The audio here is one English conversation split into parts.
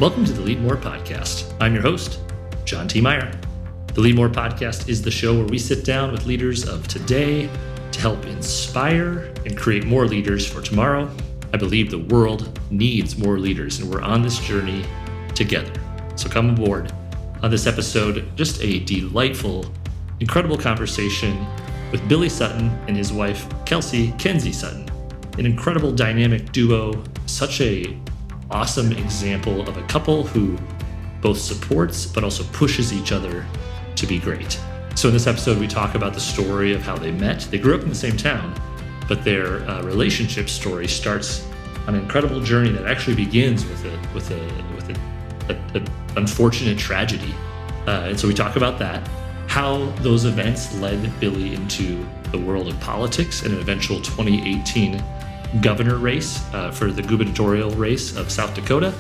Welcome to the Leadmore podcast. I'm your host, John T. Meyer. The Leadmore podcast is the show where we sit down with leaders of today to help inspire and create more leaders for tomorrow. I believe the world needs more leaders, and we're on this journey together. So come aboard. On this episode, just a delightful, incredible conversation with Billie Sutton and his wife, Kelsea Sutton. An incredible dynamic duo, such a awesome example of a couple who both supports but also pushes each other to be great. So in this episode, we talk about the story of how they met. They grew up in the same town, but their relationship story starts on an incredible journey that actually begins with an unfortunate tragedy. And so we talk about that, how those events led Billie into the world of politics and an eventual 2018 governor race for the gubernatorial race of South Dakota,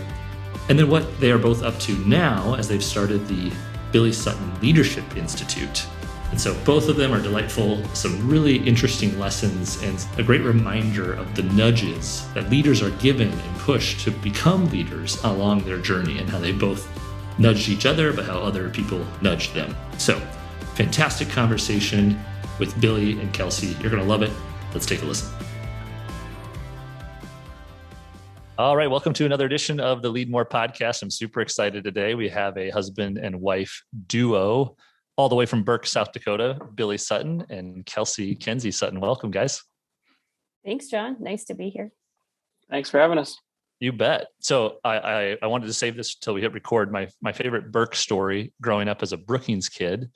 and then what they are both up to now as they've started the Billie Sutton Leadership Institute. And so both of them are delightful, some really interesting lessons, and a great reminder of the nudges that leaders are given and pushed to become leaders along their journey, and how they both nudged each other, but how other people nudged them. So fantastic conversation with Billie and Kelsea. You're going to love it. Let's take a listen. All right, welcome to another edition of the Leadmore podcast. I'm super excited today. We have a husband and wife duo all the way from Burke, South Dakota, Billie Sutton and Kelsea Sutton. Welcome, guys. Thanks, John. Nice to be here. Thanks for having us. You bet. So I wanted to save this until we hit record. My favorite Burke story growing up as a Brookings kid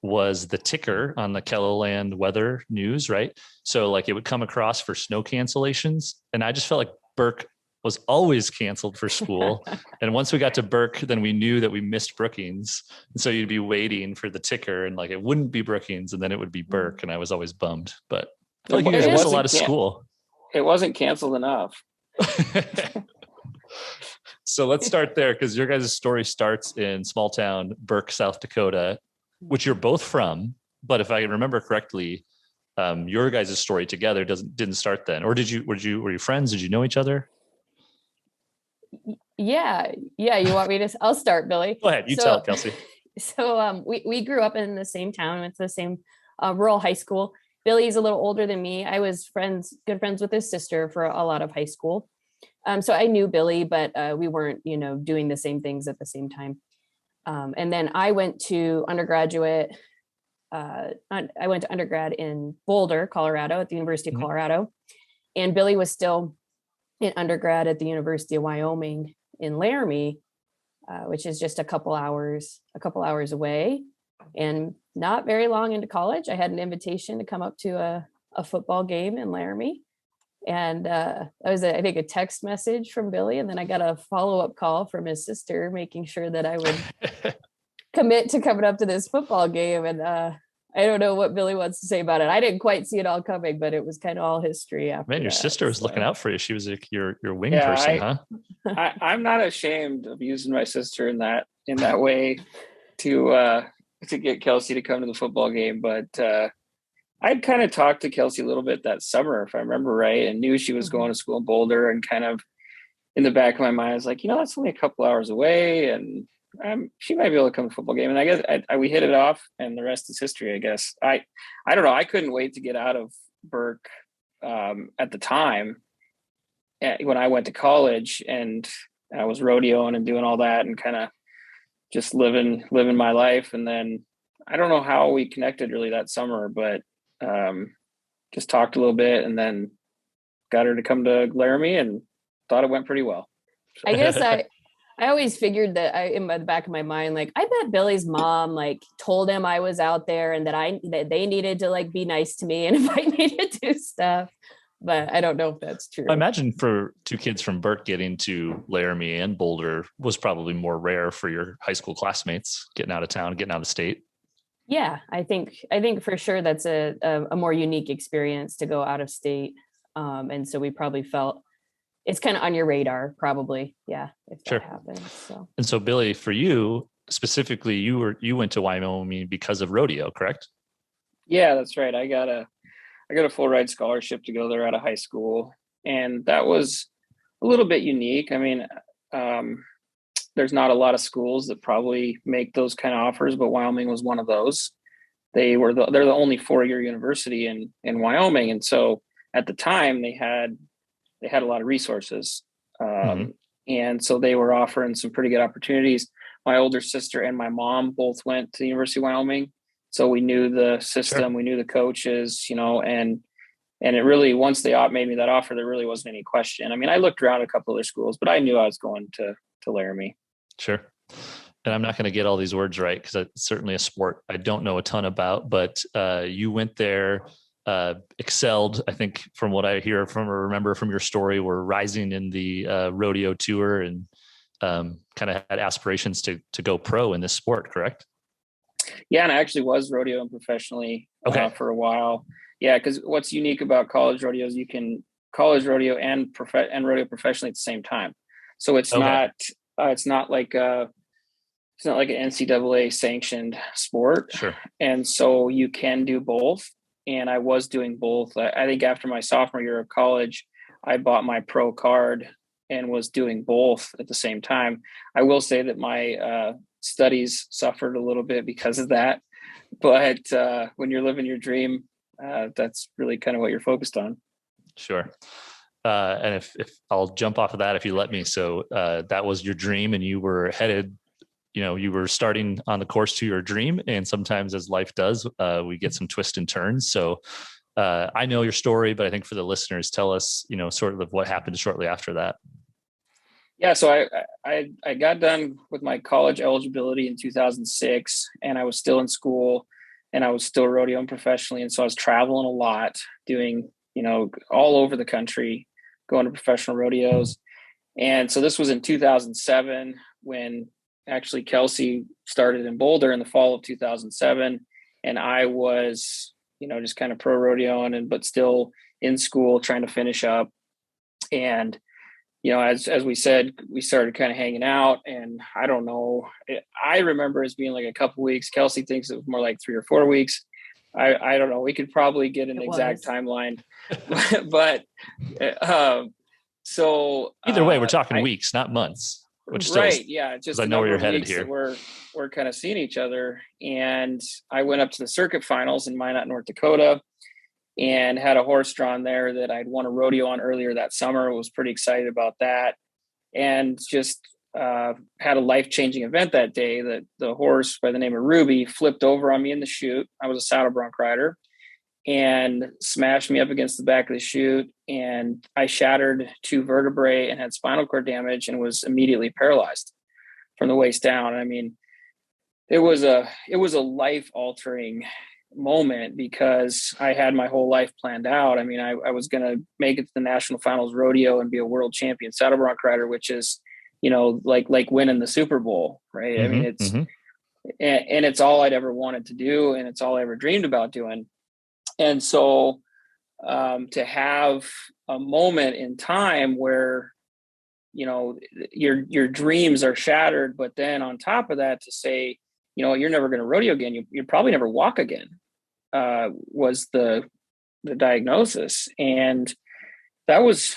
was the ticker on the KELOLAND weather news, right? So like it would come across for snow cancellations, and I just felt like Burke was always canceled for school. And once we got to Burke, then we knew that we missed Brookings. And so you'd be waiting for the ticker, and like it wouldn't be Brookings, and then it would be Burke. And I was always bummed. But I feel like you guys missed a lot of school. It wasn't canceled enough. So let's start there, because your guys' story starts in small town Burke, South Dakota, which you're both from. But if I remember correctly, your guys' story together didn't start then. Or were you friends? Did you know each other? Yeah. You want me to? I'll start, Billie. Go ahead. You tell it, Kelsea. So we grew up in the same town. Went to the same rural high school. Billie's a little older than me. I was good friends with his sister for a lot of high school. So I knew Billie, but we weren't, doing the same things at the same time. And then I went to undergrad in Boulder, Colorado, at the University of Colorado, and Billie was still in undergrad at the University of Wyoming in Laramie, which is just a couple hours away, and not very long into college. I had an invitation to come up to a football game in Laramie. And that was, I think, a text message from Billie. And then I got a follow-up call from his sister, making sure that I would commit to coming up to this football game. And I don't know what Billie wants to say about it. I didn't quite see it all coming, but it was kind of all history after. Man, your sister was looking out for you. She was like your wing person, huh? I'm not ashamed of using my sister in that way to get Kelsea to come to the football game. But I'd kind of talked to Kelsea a little bit that summer, if I remember right, and knew she was going to school in Boulder, and kind of in the back of my mind, I was like, that's only a couple hours away, and she might be able to come to the football game. And I guess we hit it off, and the rest is history, I guess. I don't know. I couldn't wait to get out of Burke at the time when I went to college, and I was rodeoing and doing all that and kind of just living my life. And then I don't know how we connected really that summer, but just talked a little bit, and then got her to come to Laramie, and thought it went pretty well. So. I guess I always figured that in the back of my mind, like, I bet Billie's mom told him I was out there, and that they needed to be nice to me and invite me to do stuff. But I don't know if that's true. I imagine for two kids from Burke getting to Laramie and Boulder was probably more rare for your high school classmates getting out of town, getting out of state. Yeah, I think for sure that's a more unique experience to go out of state. And so we probably felt it's kind of on your radar, probably. Yeah, if that happens. So. And so, Billie, for you specifically, you went to Wyoming because of rodeo, correct? Yeah, that's right. I got a full ride scholarship to go there out of high school, and that was a little bit unique. I mean, there's not a lot of schools that probably make those kind of offers, but Wyoming was one of those. They're the only 4-year university in Wyoming, and so at the time they had a lot of resources, and so they were offering some pretty good opportunities. My older sister and my mom both went to the University of Wyoming, so we knew the system, we knew the coaches, and it really, once they made me that offer, there really wasn't any question. I mean, I looked around a couple other schools, but I knew I was going to Laramie. Sure. And I'm not going to get all these words right because it's certainly a sport I don't know a ton about, but you went there, excelled, I think, from what I hear from or remember from your story, were rising in the rodeo tour and kind of had aspirations to go pro in this sport, correct? Yeah, and I actually was rodeoing professionally for a while. Yeah, because what's unique about college rodeos, you can college rodeo and rodeo professionally at the same time. So it's not like it's not like an NCAA sanctioned sport. Sure. And so you can do both. And I was doing both. I think after my sophomore year of college, I bought my pro card and was doing both at the same time. I will say that my studies suffered a little bit because of that. But when you're living your dream, that's really kind of what you're focused on. Sure. And if I'll jump off of that, if you let me. So that was your dream and you were headed, you were starting on the course to your dream. And sometimes, as life does, we get some twists and turns. So I know your story, but I think for the listeners, tell us, sort of what happened shortly after that. Yeah. So I got done with my college eligibility in 2006, and I was still in school and I was still rodeoing professionally. And so I was traveling a lot, doing, all over the country, going to professional rodeos. And so this was in 2007 when actually Kelsea started in Boulder in the fall of 2007. And I was, just kind of pro rodeoing but still in school trying to finish up. And, as we said, we started kind of hanging out, and I don't know, I remember it as being like a couple weeks. Kelsea thinks it was more like 3 or 4 weeks. I don't know. We could probably get an exact timeline, but so either way, we're talking weeks, not months. Which right. Yeah. Just I know where you're headed here. We're kind of seeing each other. And I went up to the circuit finals in Minot, North Dakota, and had a horse drawn there that I'd won a rodeo on earlier that summer. Was pretty excited about that. And just had a life-changing event that day. That the horse by the name of Ruby flipped over on me in the chute. I was a saddle bronc rider, and smashed me up against the back of the chute, and I shattered 2 vertebrae and had spinal cord damage and was immediately paralyzed from the waist down. I mean, it was a life-altering moment because I had my whole life planned out. I mean, I was going to make it to the national finals rodeo and be a world champion saddle bronc rider, which is, like winning the Super Bowl, right? I mean, it's, and it's all I'd ever wanted to do. And it's all I ever dreamed about doing. And so to have a moment in time where, your dreams are shattered, but then on top of that, to say, you're never going to rodeo again, you probably never walk again, was the diagnosis. And that was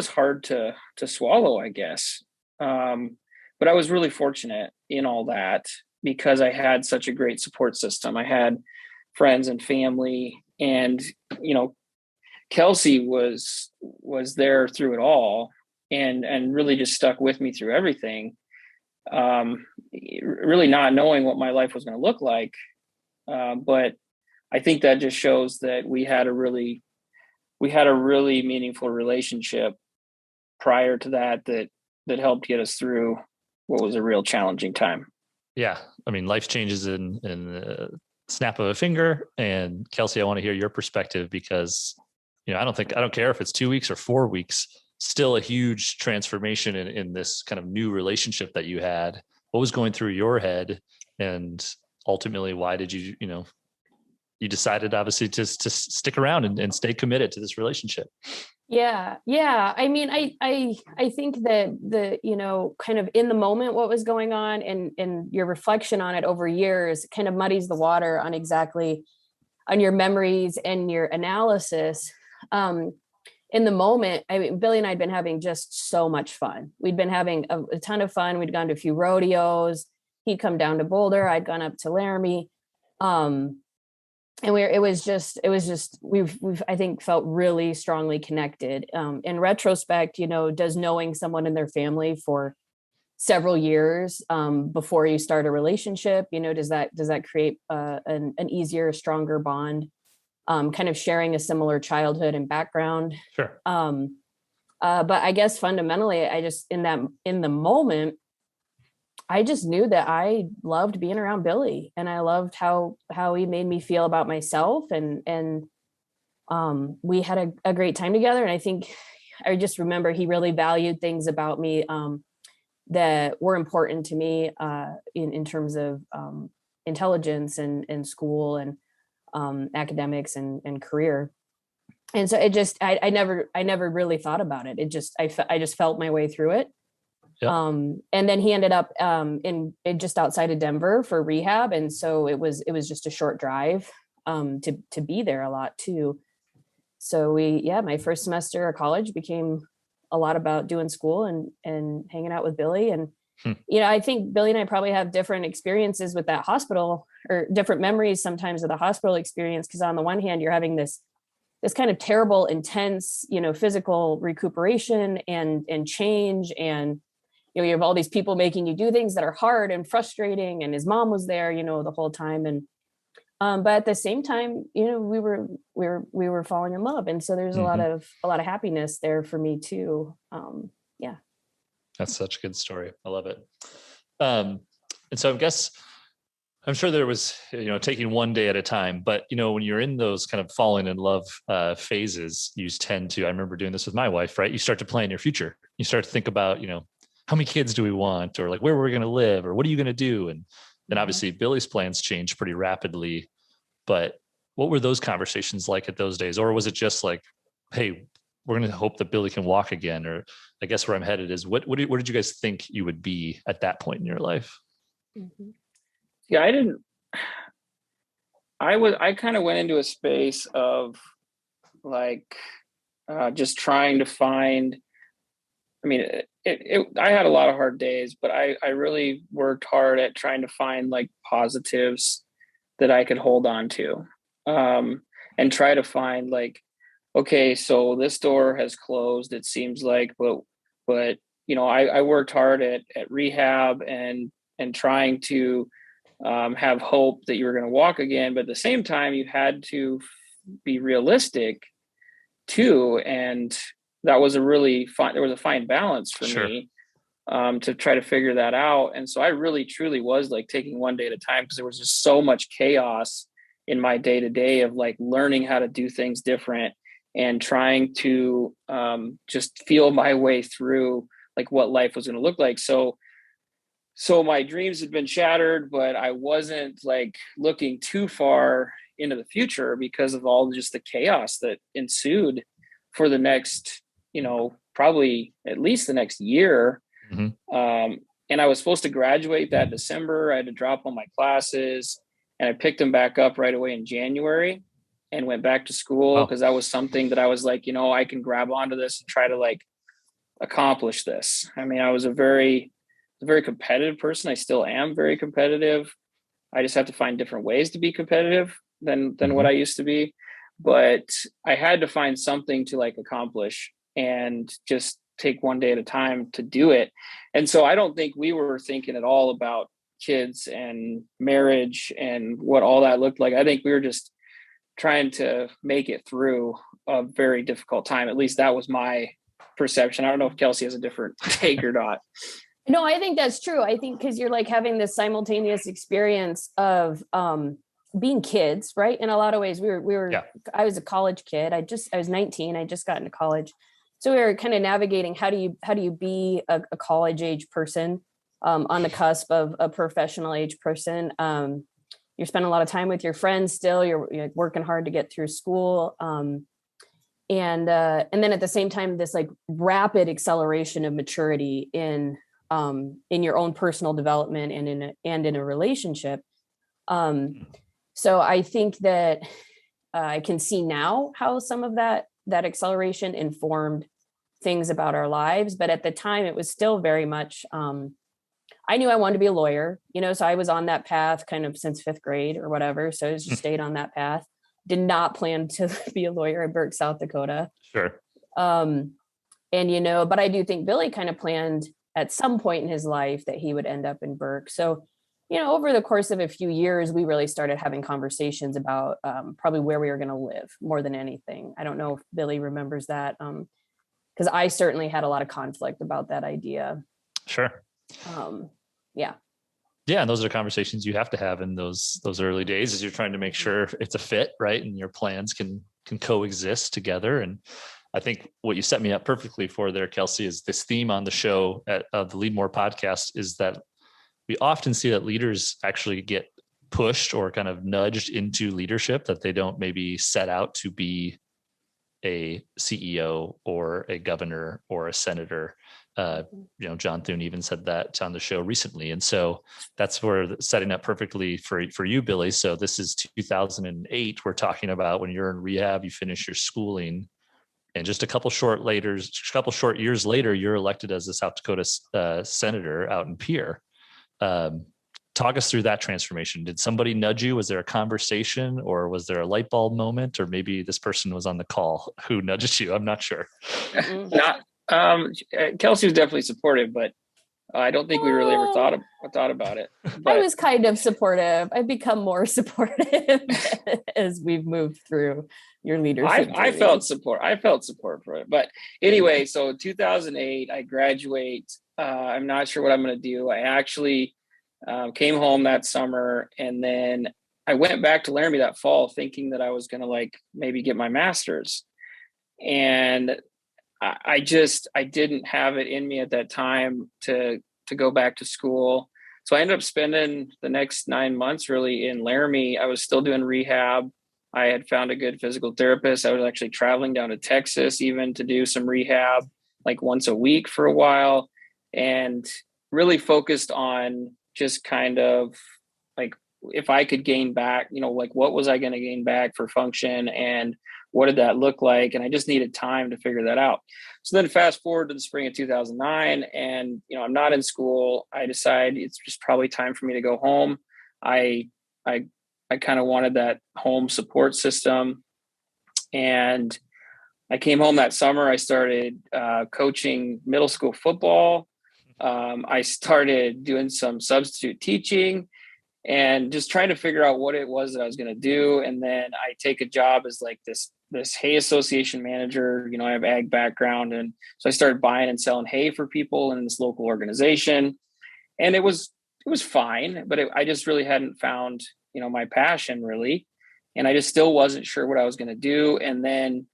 hard to swallow, I guess. But I was really fortunate in all that because I had such a great support system. I had friends and family, and Kelsea was there through it all, and really just stuck with me through everything, really not knowing what my life was going to look like, but I think that just shows that we had a really meaningful relationship prior to that helped get us through what was a real challenging time. Yeah, I mean, life changes in snap of a finger. And Kelsea, I want to hear your perspective because, I don't care if it's 2 weeks or 4 weeks, still a huge transformation in this kind of new relationship that you had. What was going through your head, and ultimately, why did you, you decided obviously to stick around and stay committed to this relationship? Yeah. I mean, I think that kind of in the moment, what was going on and your reflection on it over years kind of muddies the water on your memories and your analysis. in the moment, I mean, Billie and I had been having just so much fun. We'd been having a ton of fun. We'd gone to a few rodeos. He'd come down to Boulder. I'd gone up to Laramie. And it was just, we've, I think, felt really strongly connected. In retrospect, does knowing someone in their family for several years before you start a relationship, does that create an easier, stronger bond? Kind of sharing a similar childhood and background. Sure. But I guess fundamentally, I just in the moment, I just knew that I loved being around Billie, and I loved how he made me feel about myself, and we had a great time together. And I think I just remember he really valued things about me that were important to me in terms of intelligence and school and academics and career. And so it just, I never really thought about it. I just felt my way through it. Yep. And then he ended up in just outside of Denver for rehab. And so it was just a short drive to be there a lot too. So my first semester of college became a lot about doing school and hanging out with Billie. And, I think Billie and I probably have different experiences with that hospital, or different memories sometimes of the hospital experience. Because on the one hand, you're having this kind of terrible, intense, physical recuperation and change. And, you have all these people making you do things that are hard and frustrating. And his mom was there, the whole time. And, but at the same time, we were falling in love. And so there's a lot of happiness there for me too. Yeah. That's such a good story. I love it. And so I guess, I'm sure there was, taking one day at a time, but, when you're in those kind of falling in love phases, you tend to, I remember doing this with my wife, right? You start to plan your future. You start to think about, how many kids do we want, or like, where we're going to live, or what are you going to do? And then obviously Billie's plans changed pretty rapidly, but what were those conversations like at those days? Or was it just like, hey, we're going to hope that Billie can walk again? Or I guess where I'm headed is what did you guys think you would be at that point in your life? Mm-hmm. Yeah, I kind of went into a space of like just trying to find, I mean, I had a lot of hard days, but I really worked hard at trying to find like positives that I could hold on to, and try to find like, okay, so this door has closed, it seems like, but I worked hard at rehab and trying to have hope that you were going to walk again, but at the same time you had to be realistic too. And that was there was a fine balance for me to try to figure that out. And so I really truly was like taking one day at a time, because there was just so much chaos in my day to day of like learning how to do things different and trying to just feel my way through like what life was going to look like. So my dreams had been shattered, but I wasn't like looking too far into the future because of all just the chaos that ensued for the next, probably at least the next year. Mm-hmm. And I was supposed to graduate that December. I had to drop all my classes, and I picked them back up right away in January and went back to school because that was something that I was like, I can grab onto this and try to like accomplish this. I mean, I was a very competitive person. I still am very competitive. I just have to find different ways to be competitive than what I used to be. But I had to find something to like accomplish and just take one day at a time to do it. And so I don't think we were thinking at all about kids and marriage and what all that looked like. I think we were just trying to make it through a very difficult time. At least that was my perception. I don't know if Kelsea has a different take or not. No, I think that's true. I think because you're like having this simultaneous experience of being kids, right? In a lot of ways, I was a college kid. I was 19. I just got into college. So we were kind of navigating how do you be a college age person on the cusp of a professional age person. You're spending a lot of time with your friends still. You're working hard to get through school. And then at the same time, this like rapid acceleration of maturity in your own personal development and in a relationship. So I think that I can see now how some of that that acceleration informed things about our lives. But at the time, it was still very much, I knew I wanted to be a lawyer, so I was on that path kind of since 5th grade or whatever. So I just stayed on that path. Did not plan to be a lawyer in Burke, South Dakota. Sure. And, but I do think Billie kind of planned at some point in his life that he would end up in Burke. So, over the course of a few years, we really started having conversations about probably where we were going to live more than anything. I don't know if Billie remembers that, because I certainly had a lot of conflict about that idea. Sure. Yeah. Yeah, and those are conversations you have to have in those early days as you're trying to make sure it's a fit, right? And your plans can coexist together. And I think what you set me up perfectly for there, Kelsea, is this theme on the show at the Leadmore podcast is that we often see that leaders actually get pushed or kind of nudged into leadership, that they don't maybe set out to be a CEO or a governor or a senator. John Thune even said that on the show recently. And so that's where setting up perfectly for you, Billie. So this is 2008. We're talking about when you're in rehab, you finish your schooling, and just a couple short years later, you're elected as a South Dakota senator out in Pierre. Talk us through that transformation. Did somebody nudge you? Was there a conversation, or was there a light bulb moment, or maybe this person was on the call who nudged you? I'm not sure. Kelsea was definitely supportive, but I don't think we really ever thought about it. But I was kind of supportive. I've become more supportive as we've moved through your leadership. I felt support for it. But anyway, so 2008, I graduate. I'm not sure what I'm going to do. I actually came home that summer, and then I went back to Laramie that fall thinking that I was going to maybe get my master's. And I didn't have it in me at that time to go back to school. So I ended up spending the next 9 months really in Laramie. I was still doing rehab. I had found a good physical therapist. I was actually traveling down to Texas even to do some rehab, once a week for a while, and really focused on just kind of if I could gain back, what was I going to gain back for function, and what did that look like? And I just needed time to figure that out. So then fast forward to the spring of 2009, and, I'm not in school. I decide it's just probably time for me to go home. I kind of wanted that home support system. And I came home that summer. I started coaching middle school football. I started doing some substitute teaching and just trying to figure out what it was that I was going to do. And then I take a job as this hay association manager. I have ag background. And so I started buying and selling hay for people in this local organization. And it was fine, but I just really hadn't found, my passion really. And I just still wasn't sure what I was going to do. And then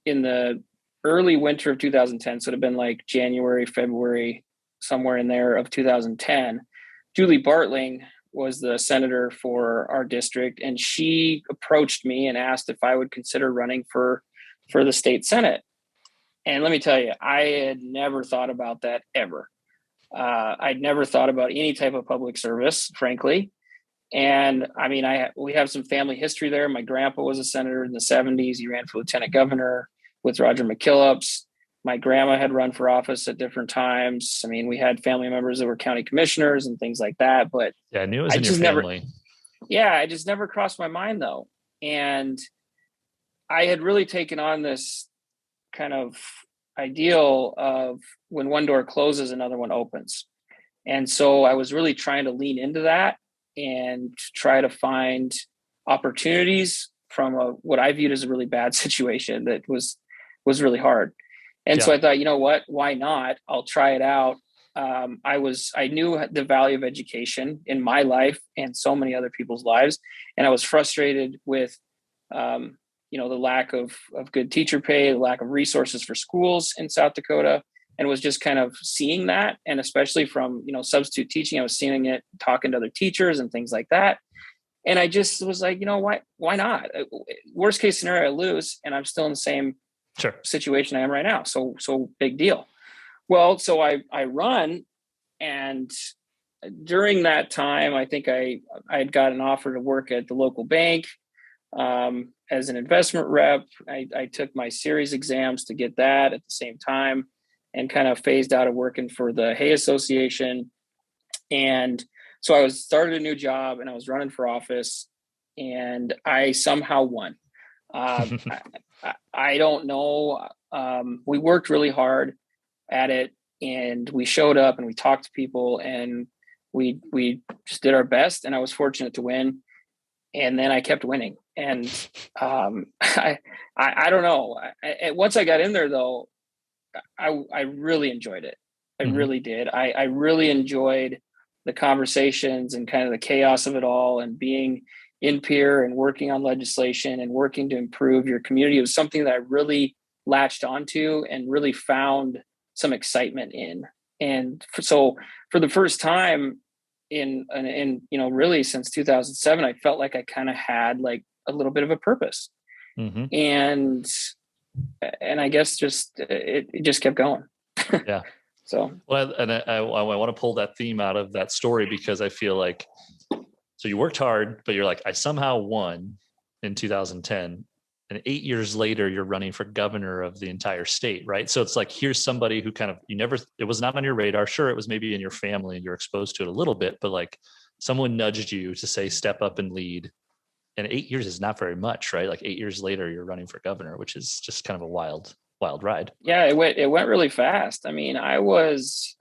in the early winter of 2010, so it had been January, February, somewhere in there of 2010, Julie Bartling was the senator for our district, and she approached me and asked if I would consider running for the state Senate. And let me tell you, I had never thought about that ever. I'd never thought about any type of public service, frankly. And I mean, we have some family history there. My grandpa was a senator in the 70s. He ran for lieutenant governor with Roger McKillops. My grandma had run for office at different times. I mean, we had family members that were county commissioners and things like that. But yeah, I knew it was in your family. I just never crossed my mind though. And I had really taken on this kind of ideal of when one door closes, another one opens. And so I was really trying to lean into that and try to find opportunities from what I viewed as a really bad situation that was really hard. And so I thought, you know what, why not? I'll try it out. I knew the value of education in my life and so many other people's lives. And I was frustrated with, the lack of good teacher pay, the lack of resources for schools in South Dakota, and was just kind of seeing that. And especially from, substitute teaching, I was seeing it, talking to other teachers and things like that. And I just was like, why not? Worst case scenario, I lose, and I'm still in the same situation I am right now. So big deal. Well, so I run, and during that time, I think I had got an offer to work at the local bank. as an investment rep. I took my series exams to get that at the same time, and kind of phased out of working for the Hay Association. And so I started a new job, and I was running for office, and I somehow won. I don't know. We worked really hard at it, and we showed up and we talked to people, and we just did our best, and I was fortunate to win. And then I kept winning. And I don't know. Once I got in there, though, I really enjoyed it. I really did. I really enjoyed the conversations and kind of the chaos of it all, and being in peer and working on legislation and working to improve your community. It was something that I really latched onto and really found some excitement in. And so for the first time in really since 2007, I felt like I kind of had like a little bit of a purpose. And I guess it just kept going. Yeah. So, well, and I want to pull that theme out of that story, because I feel like, so you worked hard, but you're like, I somehow won in 2010. And 8 years later, you're running for governor of the entire state, right? So it's like, here's somebody who kind of, it was not on your radar. Sure, it was maybe in your family and you're exposed to it a little bit, but like someone nudged you to say, step up and lead. And 8 years is not very much, right? Like 8 years later, you're running for governor, which is just kind of a wild ride. Yeah, it went really fast. I mean, I was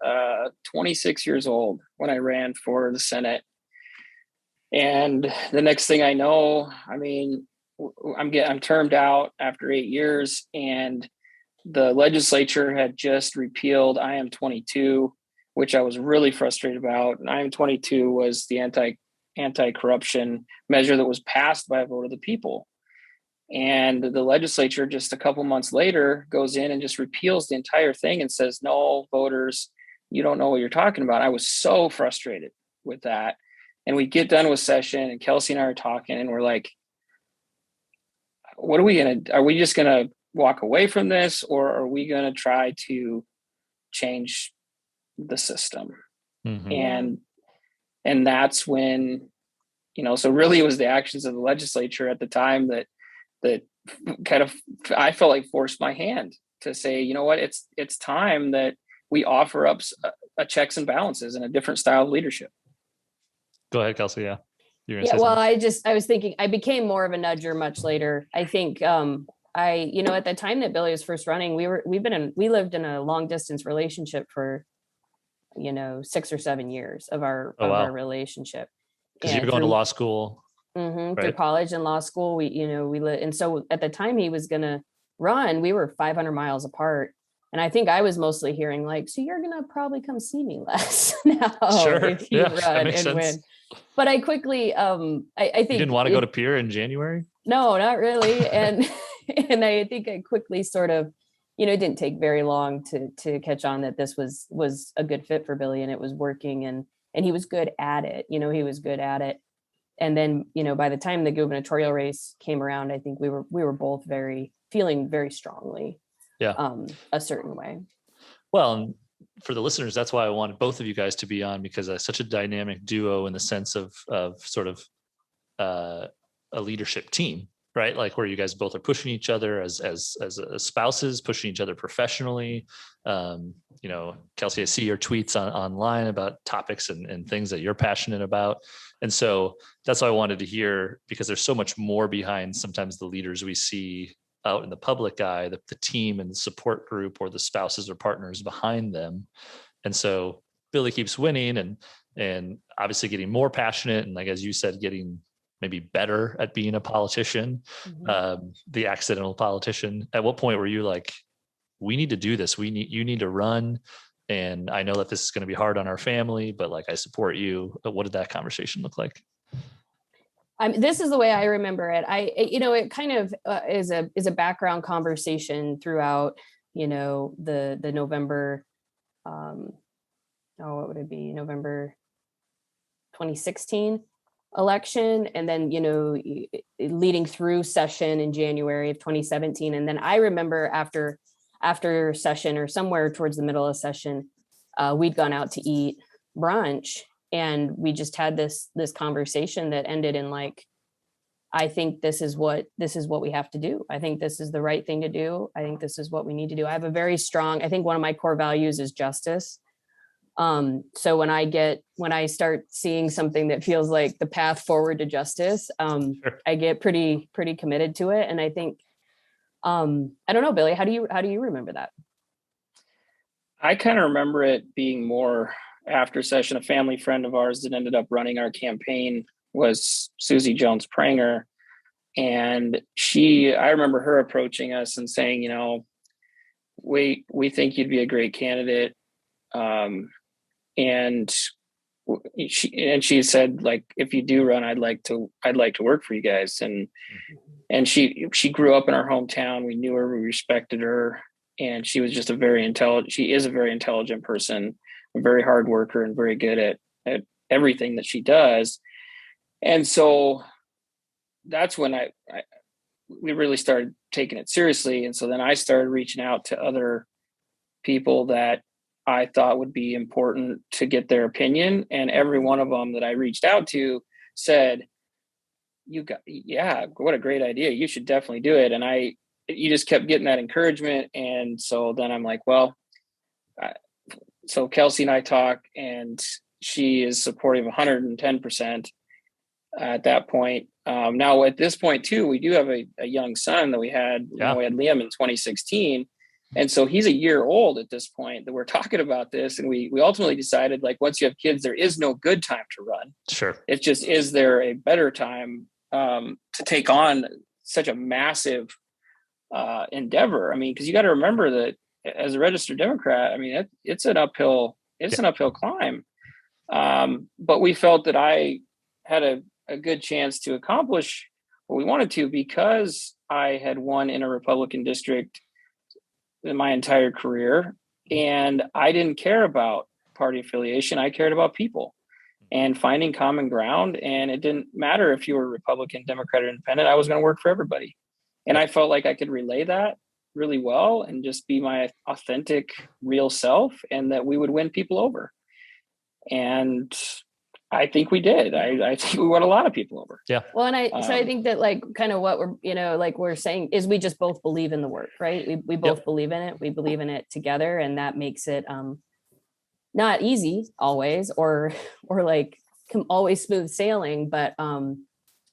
26 years old when I ran for the Senate. And the next thing I know, I mean, I'm termed out after 8 years, and the legislature had just repealed IM-22, which I was really frustrated about. And IM-22 was the anti-corruption measure that was passed by a vote of the people. And the legislature just a couple months later goes in and just repeals the entire thing and says, no, voters, you don't know what you're talking about. I was so frustrated with that. And we get done with session, and Kelsea and I are talking, and we're like, what are we just going to walk away from this, or are we going to try to change the system? And that's when, so really it was the actions of the legislature at the time that kind of, I felt like forced my hand to say, you know what, it's time that we offer up a checks and balances and a different style of leadership. Go ahead, Kelsea. Yeah. Yeah. Well, I was thinking I became more of a nudger much later. I think, at the time that Billie was first running, we lived in a long distance relationship for, 6 or 7 years of our relationship. Because you were going to law school. Right? Through college and law school, we lived. And so at the time he was going to run, we were 500 miles apart. And I think I was mostly hearing like, so you're going to probably come see me less now if you run and win. But I quickly, I think you didn't want to go to Pier in January. No, not really. And I think I quickly sort of, it didn't take very long to catch on that this was a good fit for Billie, and it was working, and he was good at it. He was good at it. And then, by the time the gubernatorial race came around, I think we were both feeling very strongly, a certain way. Well, for the listeners, that's why I wanted both of you guys to be on, because it's such a dynamic duo in the sense of sort of a leadership team, right? Like where you guys both are pushing each other as spouses, pushing each other professionally. Kelsea, I see your tweets online about topics and things that you're passionate about. And so that's why I wanted to hear, because there's so much more behind sometimes the leaders we see out in the public eye, the team and the support group or the spouses or partners behind them. And so Billie keeps winning and obviously getting more passionate. And like, as you said, getting maybe better at being a politician, the accidental politician. At what point were you like, we need to do this. You need to run. And I know that this is going to be hard on our family, but like, I support you. But what did that conversation look like? This is the way I remember it. It kind of is a background conversation throughout, the November, what would it be? November 2016 election. And then, leading through session in January of 2017. And then I remember after session, or somewhere towards the middle of session, we'd gone out to eat brunch. And we just had this conversation that ended in like, I think this is what we have to do. I think this is the right thing to do. I think this is what we need to do. I have a very strong, I think one of my core values is justice. So when I start seeing something that feels like the path forward to justice, Sure. I get pretty committed to it. And I think, I don't know, Billy, how do you remember that? I kind of remember it being more after session. A family friend of ours that ended up running our campaign was Susie Jones Pranger. And I remember her approaching us and saying, we think you'd be a great candidate. And she said, like, if you do run, I'd like to work for you guys. And she grew up in our hometown. We knew her, we respected her. And she was just she is a very intelligent person, a very hard worker, and very good at everything that she does. And so that's when we really started taking it seriously. And so then I started reaching out to other people that I thought would be important to get their opinion. And every one of them that I reached out to said, what a great idea. You should definitely do it. And you just kept getting that encouragement. And so then I'm like, well, so Kelsey and I talk, and she is supportive 110% at that point. Now at this point too, we do have a young son that we had Liam in 2016. And so he's a year old at this point that we're talking about this. And we ultimately decided, like, once you have kids, there is no good time to run. Sure. It's just, is there a better time to take on such a massive endeavor? I mean, because you got to remember that as a registered Democrat, I mean, it's an uphill climb. But we felt that I had a good chance to accomplish what we wanted to, because I had won in a Republican district in my entire career, and I didn't care about party affiliation. I cared about people and finding common ground. And it didn't matter if you were Republican, Democrat, or Independent. I was going to work for everybody. And I felt like I could relay that really well and just be my authentic, real self, and that we would win people over. And I think we did. I think we won a lot of people over. Yeah. Well, and I think that, like, kind of what we're saying is we just both believe in the work, right? We both believe in it. We believe in it together, and that makes it not easy always, or like always smooth sailing, but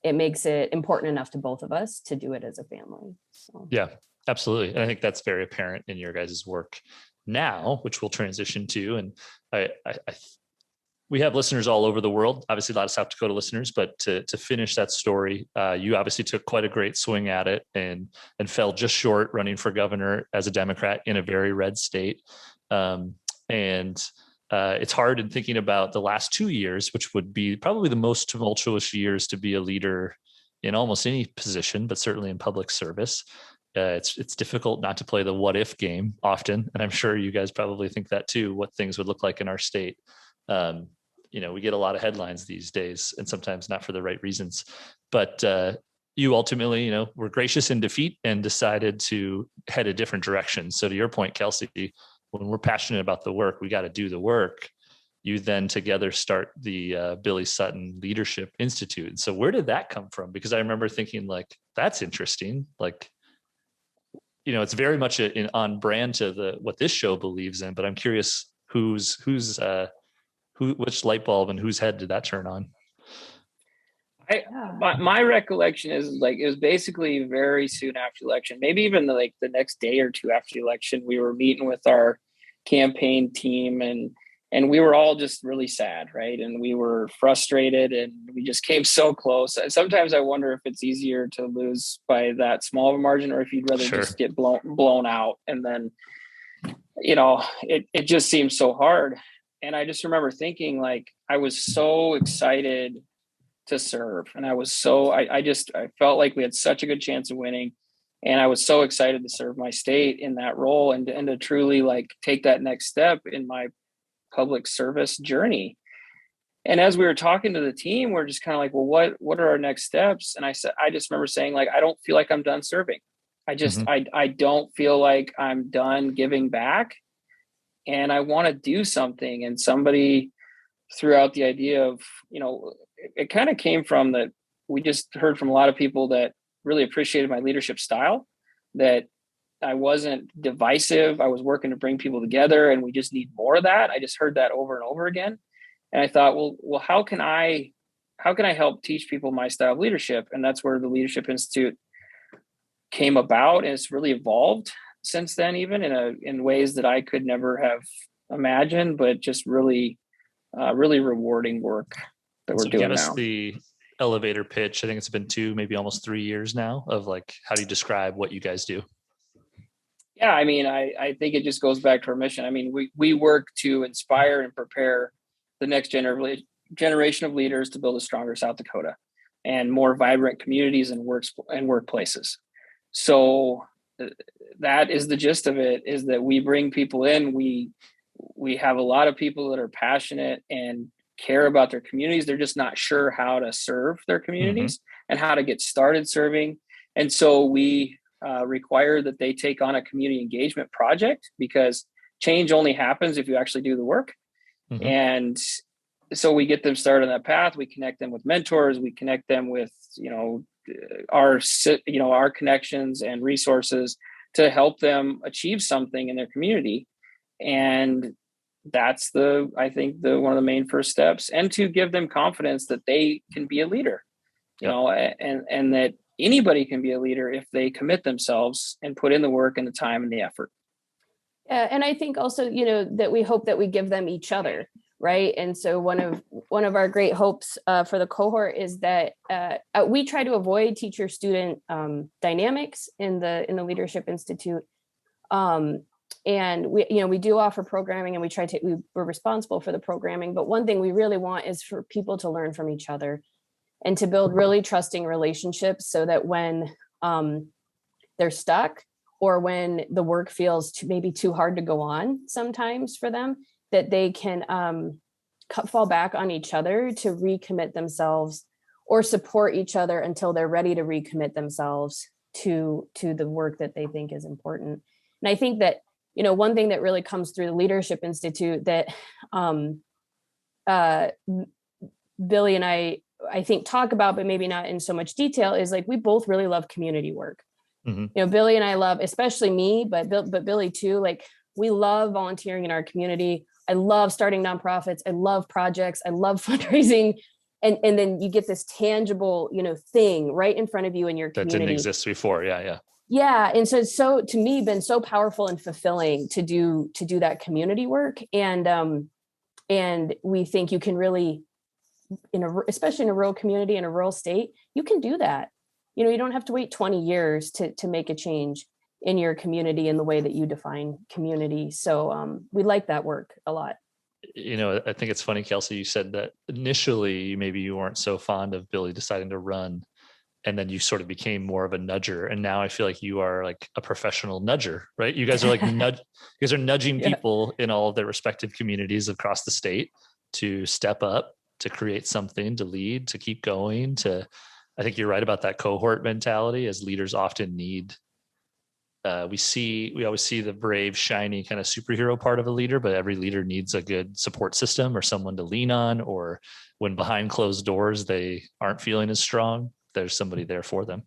it makes it important enough to both of us to do it as a family. So. Yeah, absolutely. And I think that's very apparent in your guys' work now, which we'll transition to. And we have listeners all over the world, obviously a lot of South Dakota listeners, but to finish that story, you obviously took quite a great swing at it and fell just short running for governor as a Democrat in a very red state. It's hard in thinking about the last 2 years, which would be probably the most tumultuous years to be a leader in almost any position, but certainly in public service. It's difficult not to play the what if game often. And I'm sure you guys probably think that too, what things would look like in our state. We get a lot of headlines these days, and sometimes not for the right reasons, but you ultimately, were gracious in defeat and decided to head a different direction. So to your point, Kelsey, when we're passionate about the work, we got to do the work. You then together start the Billie Sutton Leadership Institute. And so where did that come from? Because I remember thinking, like, that's interesting. Like, it's very much on brand to what this show believes in, but I'm curious which light bulb and whose head did that turn on? My recollection is, like, it was basically very soon after the election, maybe even the next day or two after the election. We were meeting with our campaign team, and we were all just really sad, right? And we were frustrated, and we just came so close. Sometimes I wonder if it's easier to lose by that small of a margin, or if you'd rather just get blown out. And then, it just seems so hard. And I just remember thinking, like, I was so excited to serve. And I felt like we had such a good chance of winning. And I was so excited to serve my state in that role and to truly, like, take that next step in my public service journey. And as we were talking to the team, we're just kind of like, well, what are our next steps? And I just remember saying, like, I don't feel like I'm done serving. I don't feel like I'm done giving back. And I want to do something. And somebody threw out the idea of, it kind of came from that we just heard from a lot of people that really appreciated my leadership style, that I wasn't divisive. I was working to bring people together, and we just need more of that. I just heard that over and over again. And I thought, well, how can I help teach people my style of leadership? And that's where the Leadership Institute came about. And it's really evolved since then, even in ways that I could never have imagined, but just really rewarding work that we're doing now. Give us the elevator pitch. I think it's been 2, maybe almost 3 years now, of like, how do you describe what you guys do? Yeah, I mean, I think it just goes back to our mission. I mean, we work to inspire and prepare the next generation of leaders to build a stronger South Dakota and more vibrant communities and workplaces. So that is the gist of it, is that we bring people in. We have a lot of people that are passionate and care about their communities. They're just not sure how to serve their communities and how to get started serving. And so we require that they take on a community engagement project, because change only happens if you actually do the work. And so we get them started on that path. We connect them with mentors. We connect them with, our connections and resources to help them achieve something in their community. And that's I think one of the main first steps, and to give them confidence that they can be a leader, and that anybody can be a leader if they commit themselves and put in the work and the time and the effort. Yeah, and I think also, that we hope that we give them each other, right? And so one of our great hopes for the cohort is that we try to avoid teacher-student dynamics in the Leadership Institute. And we do offer programming, and we're responsible for the programming. But one thing we really want is for people to learn from each other and to build really trusting relationships, so that when they're stuck, or when the work feels maybe too hard to go on sometimes for them, that they can fall back on each other to recommit themselves, or support each other until they're ready to recommit themselves to the work that they think is important. And I think that, one thing that really comes through the Leadership Institute that Billie and I think talk about, but maybe not in so much detail, is like, we both really love community work. Billie and I love, especially me, but Billie too, like, we love volunteering in our community. I love starting nonprofits. I love projects. I love fundraising. And then you get this tangible, thing right in front of you in your community. That didn't exist before. Yeah. Yeah. And so to me, been so powerful and fulfilling to do that community work. And we think you can really, especially in a rural community, in a rural state, you can do that. You don't have to wait 20 years to make a change in your community in the way that you define community. So we like that work a lot. I think it's funny, Kelsey, you said that initially maybe you weren't so fond of Billie deciding to run, and then you sort of became more of a nudger. And now I feel like you are like a professional nudger, right? You guys are like you guys are nudging people in all of their respective communities across the state to step up, to create something, to lead, to keep going, I think you're right about that cohort mentality, as leaders often need. We always see the brave, shiny kind of superhero part of a leader, but every leader needs a good support system, or someone to lean on, or when behind closed doors they aren't feeling as strong, there's somebody there for them.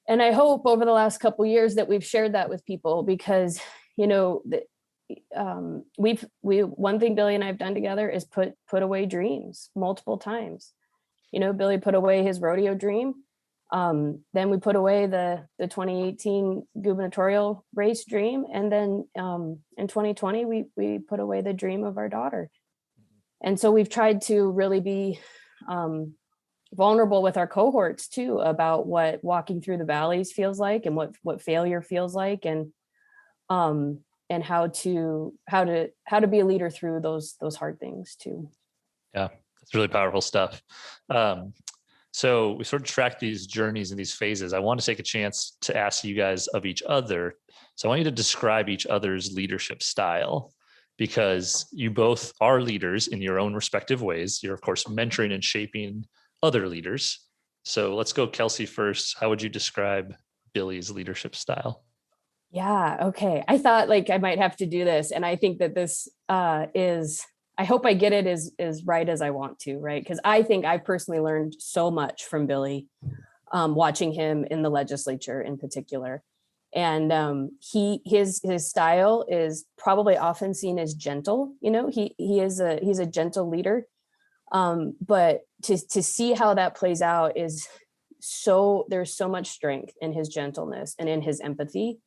And I hope over the last couple of years that we've shared that with people, because one thing Billie and I have done together is put away dreams multiple times. Billie put away his rodeo dream. Then we put away the 2018 gubernatorial race dream. And then in 2020, we put away the dream of our daughter. And so we've tried to really be vulnerable with our cohorts too, about what walking through the valleys feels like, and what failure feels like, and how to be a leader through those hard things too. Yeah, that's really powerful stuff. So we sort of track these journeys and these phases. I want to take a chance to ask you guys of each other. So I want you to describe each other's leadership style, because you both are leaders in your own respective ways. You're, of course, mentoring and shaping other leaders. So let's go, Kelsey, first. How would you describe Billie's leadership style? Yeah. Okay. I thought I might have to do this. And I think that this I I hope I get it as right as I want to, right? Because I think I personally learned so much from Billie, watching him in the legislature in particular. And his style is probably often seen as gentle. He's a gentle leader. But to see how that plays out is there's so much strength in his gentleness and in his empathy.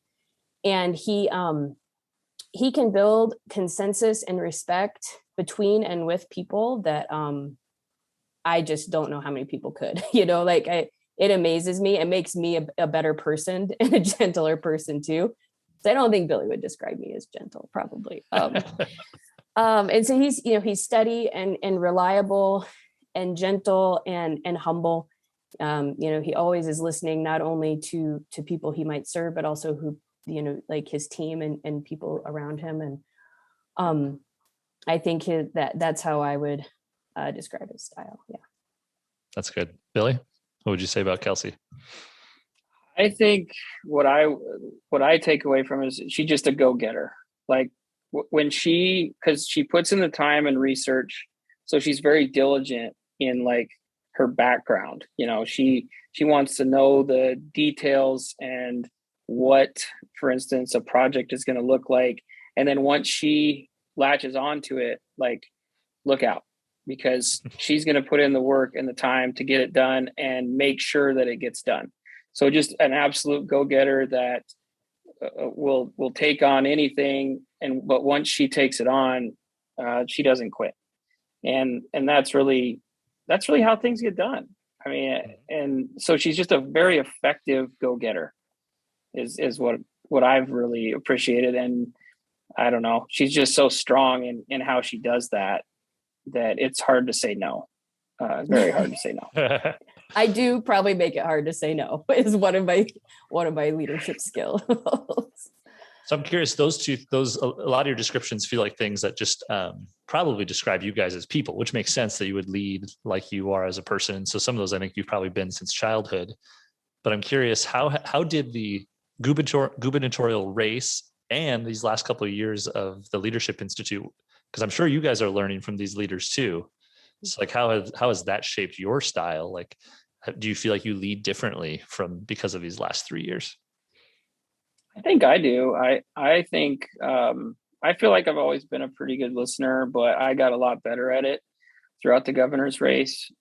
And he can build consensus and respect between and with people that I just don't know how many people could. It amazes me. It makes me a better person and a gentler person too. So I don't think Billie would describe me as gentle, probably. And so he's steady and reliable and gentle and humble. He always is listening not only to people he might serve, but also who, like his team and people around him. And I think that's how I would describe his style. Yeah. That's good. Billie, what would you say about Kelsea? I think what I take away from it is she's just a go-getter. Like because she puts in the time and research, so she's very diligent in like her background. She wants to know the details and what, for instance, a project is going to look like. And then once she latches onto it, like, look out, because she's going to put in the work and the time to get it done and make sure that it gets done. So just an absolute go-getter that will take on anything. But once she takes it on, she doesn't quit. And that's really how things get done. I mean, and so she's just a very effective go-getter is what I've really appreciated. And I don't know, she's just so strong in how she does that it's hard to say no. Very hard to say no. I do probably make it hard to say no, is one of my leadership skills. So I'm curious, a lot of your descriptions feel like things that just probably describe you guys as people, which makes sense that you would lead like you are as a person. So some of those I think you've probably been since childhood. But I'm curious, how did the gubernatorial race and these last couple of years of the Leadership Institute, because I'm sure you guys are learning from these leaders too. So like, how has that shaped your style? Like, do you feel like you lead differently because of these last 3 years? I think I do. I think I feel like I've always been a pretty good listener, but I got a lot better at it throughout the governor's race,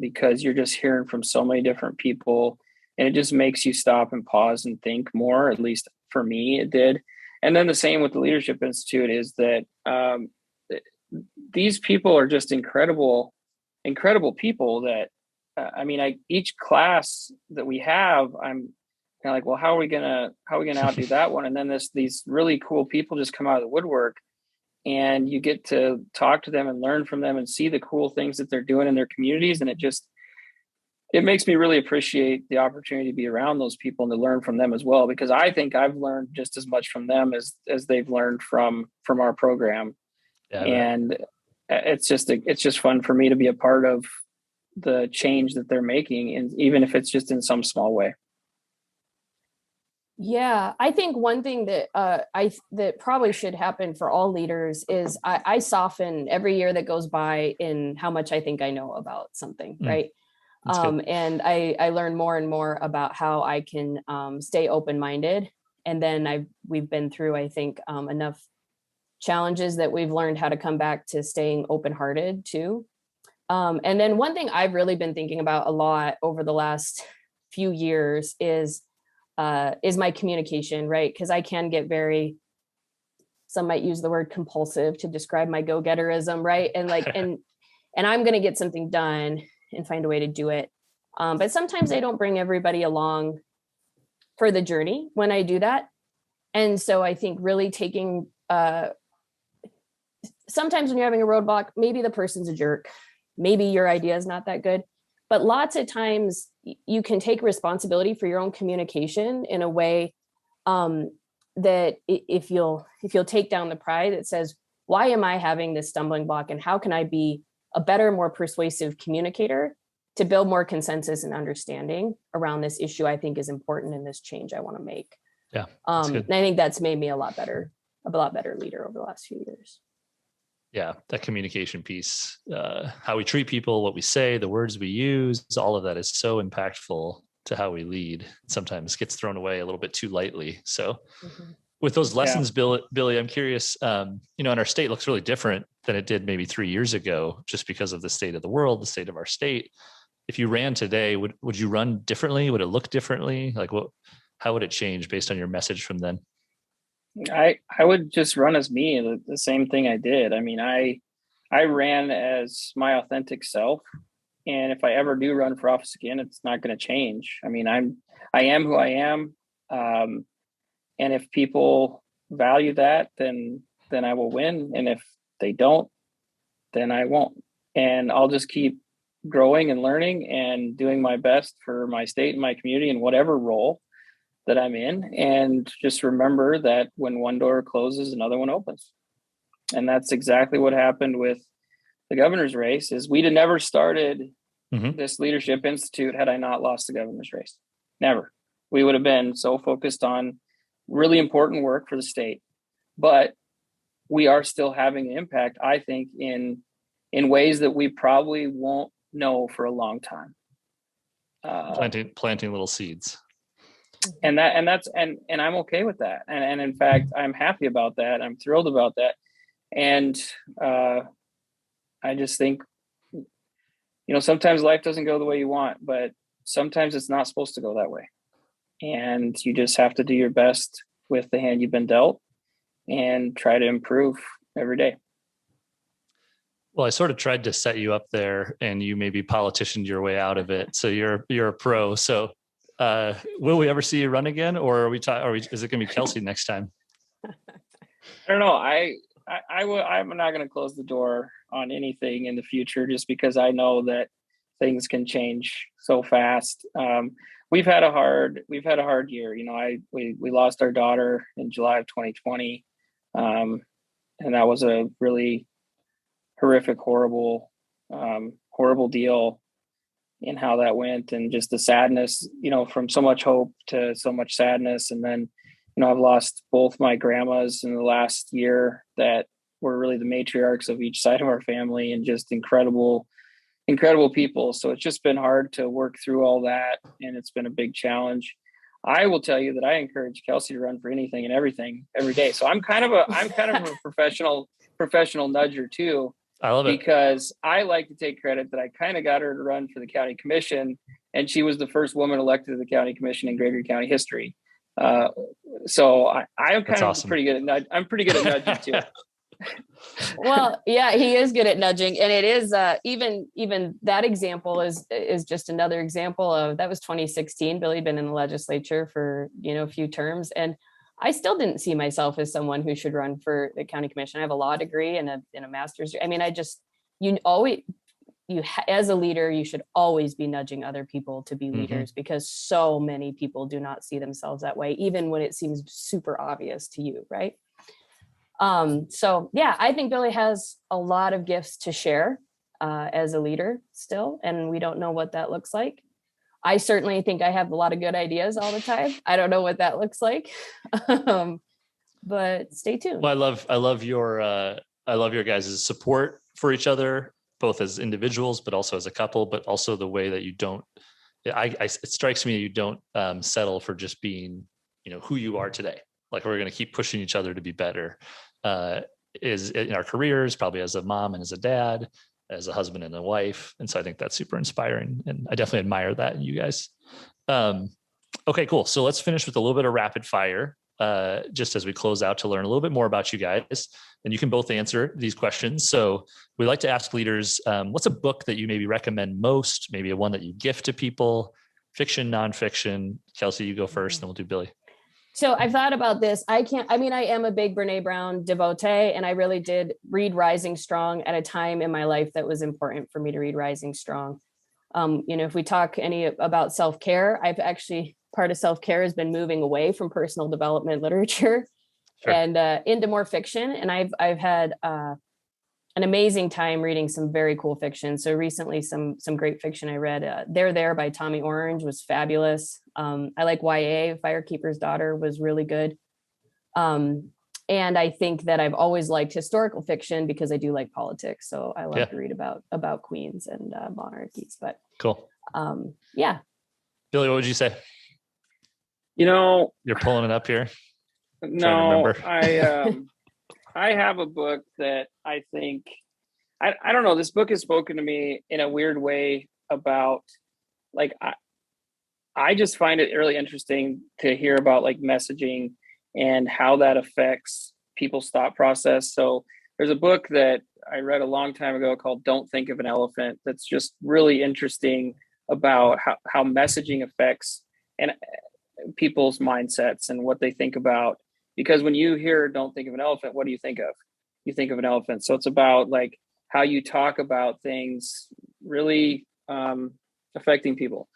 because you're just hearing from so many different people, and it just makes you stop and pause and think more. At least for me, it did. And then the same with the Leadership Institute is that these people are just incredible people that, each class that we have, I'm kind of like, well, how are we gonna outdo that one? And then these really cool people just come out of the woodwork, and you get to talk to them and learn from them and see the cool things that they're doing in their communities. And it makes me really appreciate the opportunity to be around those people and to learn from them as well, because I think I've learned just as much from them as they've learned from our program. Yeah, and it's just fun for me to be a part of the change that they're making, and even if it's just in some small way. Yeah, I think one thing that that probably should happen for all leaders is I soften every year that goes by in how much I think I know about something, right? And I learn more and more about how I can stay open-minded. And then we've been through, I think, enough challenges that we've learned how to come back to staying open-hearted too. And then one thing I've really been thinking about a lot over the last few years is my communication, right? Because I can get some might use the word compulsive to describe my go-getterism, right? And and I'm going to get something done and find a way to do it. But sometimes I don't bring everybody along for the journey when I do that. And so I think really taking, sometimes when you're having a roadblock, maybe the person's a jerk, maybe your idea is not that good, but lots of times you can take responsibility for your own communication in a way that if you'll take down the pride that says, why am I having this stumbling block, and how can I be a better, more persuasive communicator to build more consensus and understanding around this issue I think is important in this change I want to make. Yeah. And I think that's made me a lot better leader over the last few years. Yeah, that communication piece, how we treat people, what we say, the words we use, all of that is so impactful to how we lead. Sometimes gets thrown away a little bit too lightly. So with those lessons, Billie, I'm curious, in our state looks really different than it did maybe 3 years ago, just because of the state of the world, the state of our state. If you ran today, would you run differently? Would it look differently? Like how would it change based on your message from then? I would just run as me, the same thing I did. I mean, I ran as my authentic self, and if I ever do run for office again, it's not going to change. I mean, I am who I am, and if people value that, then I will win, and if they don't, then I won't. And I'll just keep growing and learning and doing my best for my state and my community in whatever role that I'm in, and just remember that when one door closes, another one opens. And that's exactly what happened with the governor's race. Is we'd have never started this leadership institute had I not lost the governor's race. Never. We would have been so focused on really important work for the state, but we are still having an impact, I think, in ways that we probably won't know for a long time. Planting little seeds. And I'm okay with that. And in fact, I'm happy about that. I'm thrilled about that. And I just think, sometimes life doesn't go the way you want, but sometimes it's not supposed to go that way. And you just have to do your best with the hand you've been dealt and try to improve every day. Well, I sort of tried to set you up there, and you maybe politicianed your way out of it. So you're a pro. So will we ever see you run again, or is it going to be Kelsea next time? I don't know. I'm not going to close the door on anything in the future, just because I know that things can change so fast. We've had a hard year. We lost our daughter in July of 2020, and that was a really horrific, horrible deal in how that went, and just the sadness, from so much hope to so much sadness. And then, I've lost both my grandmas in the last year that were really the matriarchs of each side of our family, and just incredible people. So it's just been hard to work through all that, and it's been a big challenge. I will tell you that I encourage Kelsea to run for anything and everything every day. So I'm kind of a professional nudger too. I love it, because I like to take credit that I kind of got her to run for the county commission, and she was the first woman elected to the county commission in Gregory County history. So I'm kind of awesome. Pretty good at I'm pretty good at nudging too. Well, yeah, he is good at nudging, and it is even that example is just another example of that was 2016. Billie had been in the legislature for a few terms, and I still didn't see myself as someone who should run for the county commission. I have a law degree and a master's. I mean, as a leader, you should always be nudging other people to be leaders, because so many people do not see themselves that way, even when it seems super obvious to you, right? So yeah, I think Billie has a lot of gifts to share as a leader still, and we don't know what that looks like. I certainly think I have a lot of good ideas all the time. I don't know what that looks like, but stay tuned. Well, I love your guys' support for each other, both as individuals, but also as a couple, but also the way that you don't. It strikes me you don't settle for just being, who you are today. Like, we're going to keep pushing each other to be better. Is in our careers, probably as a mom and as a dad, as a husband and a wife. And so I think that's super inspiring, and I definitely admire that in you guys. Okay, cool. So let's finish with a little bit of rapid fire, just as we close out, to learn a little bit more about you guys, and you can both answer these questions. So we like to ask leaders, what's a book that you maybe recommend most, maybe a one that you gift to people, fiction, nonfiction? Kelsea, you go first, then we'll do Billie. So I've thought about this. I am a big Brene Brown devotee, and I really did read Rising Strong at a time in my life that was important for me to read Rising Strong. If we talk about self-care, I've actually, part of self-care has been moving away from personal development literature and into more fiction. And I've had an amazing time reading some very cool fiction. So recently, some great fiction I read. They're There by Tommy Orange was fabulous. I like YA. Firekeeper's Daughter was really good. And And I think that I've always liked historical fiction because I do like politics. So I love to read about queens and monarchies. But cool. Yeah. Billy, what would you say? You're pulling it up here. No, I have a book that I think, I don't know, this book has spoken to me in a weird way about, like, I just find it really interesting to hear about like messaging and how that affects people's thought process. So there's a book that I read a long time ago called Don't Think of an Elephant that's just really interesting about how messaging affects and people's mindsets and what they think about. Because when you hear Don't Think of an Elephant, what do you think of? You think of an elephant. So it's about like how you talk about things really affecting people.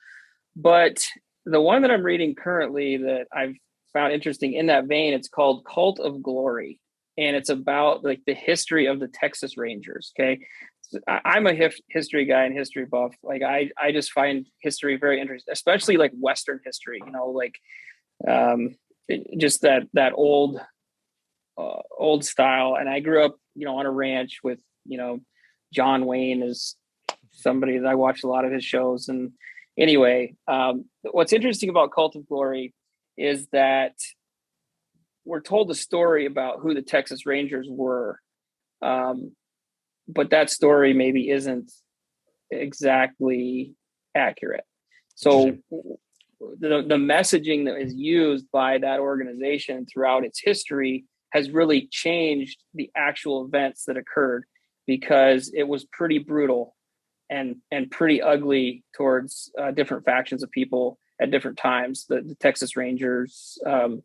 But the one that I'm reading currently that I've found interesting in that vein, it's called Cult of Glory. And it's about like the history of the Texas Rangers. Okay. I'm a history guy and history buff. Like I just find history very interesting, especially like Western history, like just that old style. And I grew up, on a ranch with, John Wayne is somebody that I watched a lot of his shows. And anyway, what's interesting about Cult of Glory is that we're told a story about who the Texas Rangers were. But that story maybe isn't exactly accurate. So the messaging that is used by that organization throughout its history has really changed the actual events that occurred, because it was pretty brutal and pretty ugly towards different factions of people at different times. The Texas Rangers, law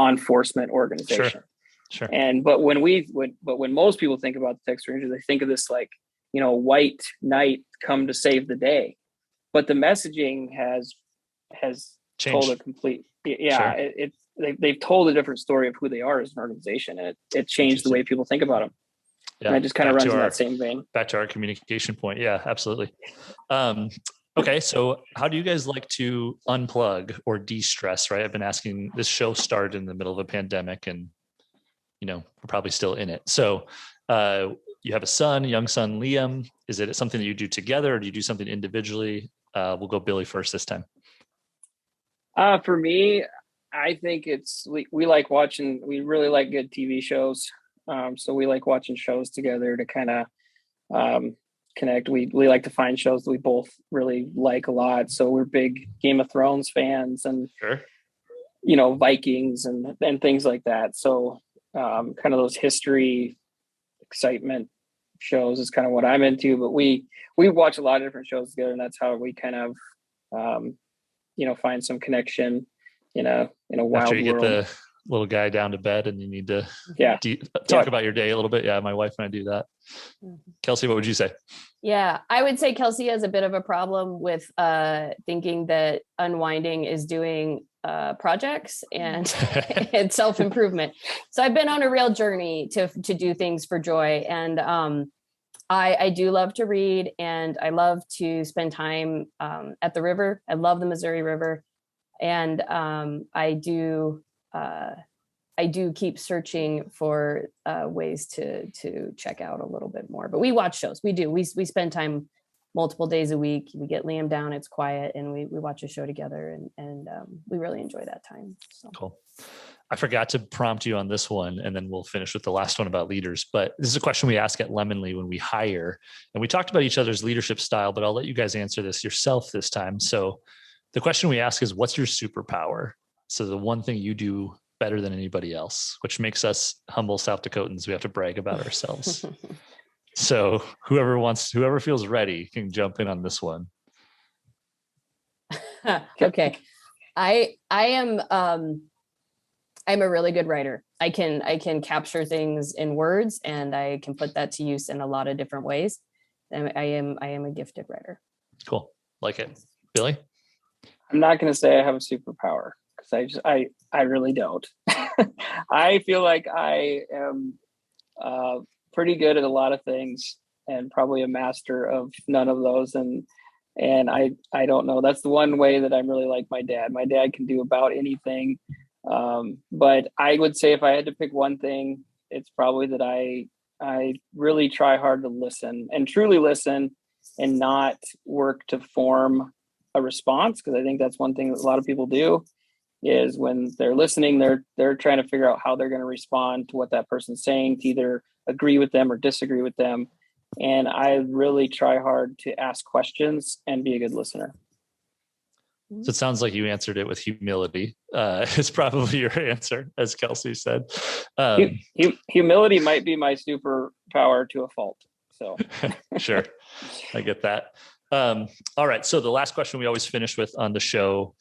enforcement organization. Sure. But when most people think about the Texas Rangers, they think of this like, white knight come to save the day. But the messaging has changed. Told a complete, they've told a different story of who they are as an organization, and it changed the way people think about them. Yeah, and it just kind of runs in that same vein. Back to our communication point. Yeah, absolutely. Okay, so how do you guys like to unplug or de-stress, right? I've been asking, this show started in the middle of a pandemic and, we're probably still in it. So you have a young son, Liam. Is it something that you do together, or do you do something individually? We'll go Billy first this time. For me, I think we like watching, we really like good TV shows. So we like watching shows together to kind of connect. We like to find shows that we both really like a lot. So we're big Game of Thrones fans and, Vikings and things like that. So kind of those history excitement shows is kind of what I'm into, but we watch a lot of different shows together, and that's how we kind of, find some connection in a wild After you world. Get the little guy down to bed and you need to talk about your day a little bit. Yeah. My wife and I do that. Kelsey, what would you say? Yeah, I would say Kelsey has a bit of a problem with thinking that unwinding is doing projects and and self-improvement. So I've been on a real journey to do things for joy. And I do love to read, and I love to spend time at the river. I love the Missouri River. And I do keep searching for ways to check out a little bit more. But we watch shows. We spend time multiple days a week. We get Liam down, it's quiet, and we watch a show together, and we really enjoy that time. So. Cool. I forgot to prompt you on this one, and then we'll finish with the last one about leaders. But this is a question we ask at Lemonly when we hire. And we talked about each other's leadership style, but I'll let you guys answer this yourself this time. So the question we ask is, what's your superpower? So the one thing you do better than anybody else, which makes us humble South Dakotans. We have to brag about ourselves. So whoever feels ready can jump in on this one. Okay. I'm a really good writer. I can capture things in words, and I can put that to use in a lot of different ways. And I am a gifted writer. Cool. Like it. Billy? I'm not going to say I have a superpower, because I really don't. I feel like I am pretty good at a lot of things, and probably a master of none of those. And I don't know. That's the one way that I'm really like my dad. My dad can do about anything. But I would say if I had to pick one thing, it's probably that I really try hard to listen and truly listen and not work to form a response. Because I think that's one thing that a lot of people do is when they're listening, they're trying to figure out how they're going to respond to what that person's saying, to either agree with them or disagree with them. And I really try hard to ask questions and be a good listener. So it sounds like you answered it with humility. It's probably your answer, as Kelsey said. Humility might be my superpower to a fault. So sure, I get that. All right. So the last question we always finish with on the show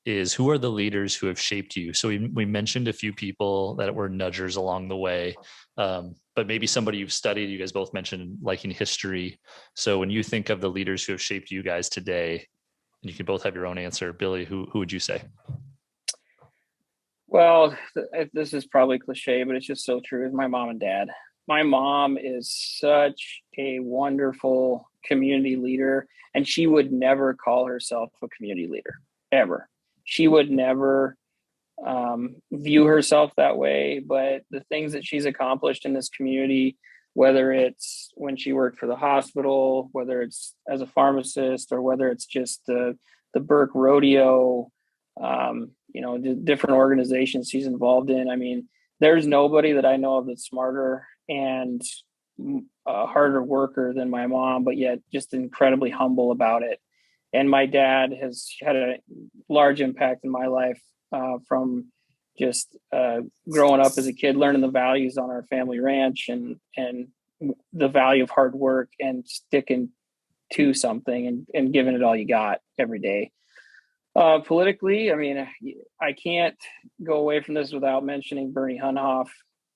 is, who are the leaders who have shaped you? So we mentioned a few people that were nudgers along the way, but maybe somebody you've studied. You guys both mentioned liking history. So when you think of the leaders who have shaped you guys today, and you can both have your own answer, Billie, who would you say? Well, this is probably cliche, but it's just so true. Is my mom and dad. My mom is such a wonderful community leader, and she would never call herself a community leader, ever. She would never view herself that way, but the things that she's accomplished in this community, whether it's when she worked for the hospital, whether it's as a pharmacist, or whether it's just the Burke rodeo, the different organizations she's involved in. I mean, there's nobody that I know of that's smarter and a harder worker than my mom, but yet just incredibly humble about it. And my dad has had a large impact in my life from just growing up as a kid, learning the values on our family ranch and the value of hard work and sticking to something and giving it all you got every day. Politically, I mean, I can't go away from this without mentioning Bernie Hunhoff,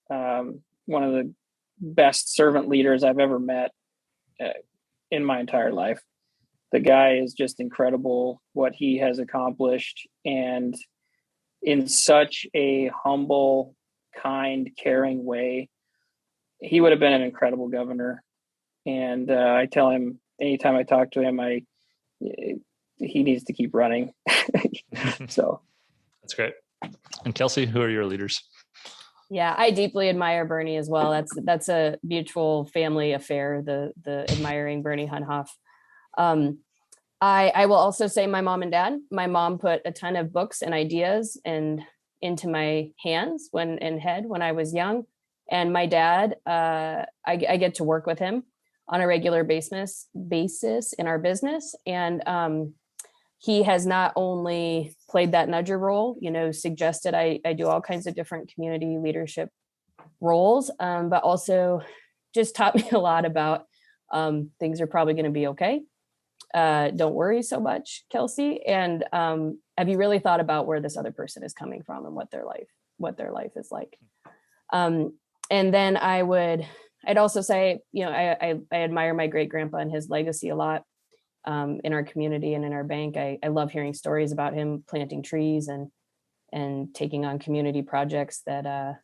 one of the best servant leaders I've ever met in my entire life. The guy is just incredible what he has accomplished, and in such a humble, kind, caring way. He would have been an incredible governor. And I tell him anytime I talk to him, he needs to keep running. So that's great. And Kelsey, who are your leaders? Yeah, I deeply admire Bernie as well. That's a mutual family affair, the admiring Bernie Hunhoff. I will also say my mom and dad. My mom put a ton of books and ideas into my hands when I was young. And my dad, I get to work with him on a regular basis in our business. And he has not only played that nudger role, suggested I do all kinds of different community leadership roles, but also just taught me a lot about things are probably going to be okay. Don't worry so much, Kelsey. And have you really thought about where this other person is coming from and what their life is like? And then I'd also say, I admire my great grandpa and his legacy a lot in our community and in our bank. I love hearing stories about him planting trees and taking on community projects that I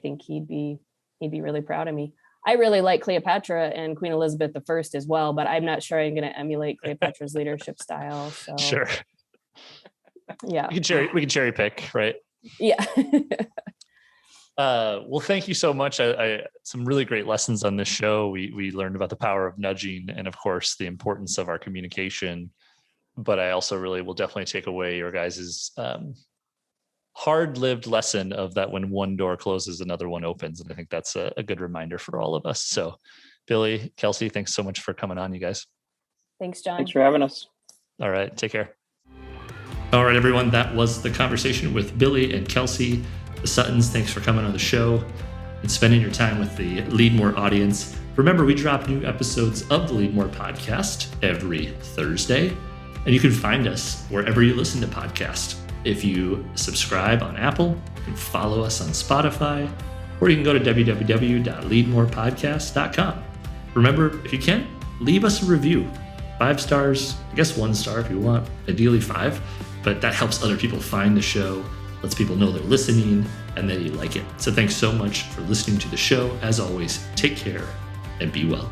think he'd be really proud of me. I really like Cleopatra and Queen Elizabeth I as well, but I'm not sure I'm going to emulate Cleopatra's leadership style. So sure. Yeah. We can cherry pick, right? Yeah. Well, thank you so much. Some really great lessons on this show. We learned about the power of nudging and, of course, the importance of our communication. But I also really will definitely take away your guys' hard-lived lesson of that when one door closes, another one opens. And I think that's a good reminder for all of us. So, Billie, Kelsey, thanks so much for coming on, you guys. Thanks, John. Thanks for having us. All right. Take care. All right, everyone. That was the conversation with Billie and Kelsea, the Suttons. Thanks for coming on the show and spending your time with the Leadmore audience. Remember, we drop new episodes of the Leadmore podcast every Thursday, and you can find us wherever you listen to podcasts. If you subscribe on Apple, you can follow us on Spotify, or you can go to www.leadmorepodcast.com. Remember, if you can, leave us a review. 5 stars, I guess 1 star if you want, ideally 5, but that helps other people find the show, lets people know they're listening and that you like it. So thanks so much for listening to the show. As always, take care and be well.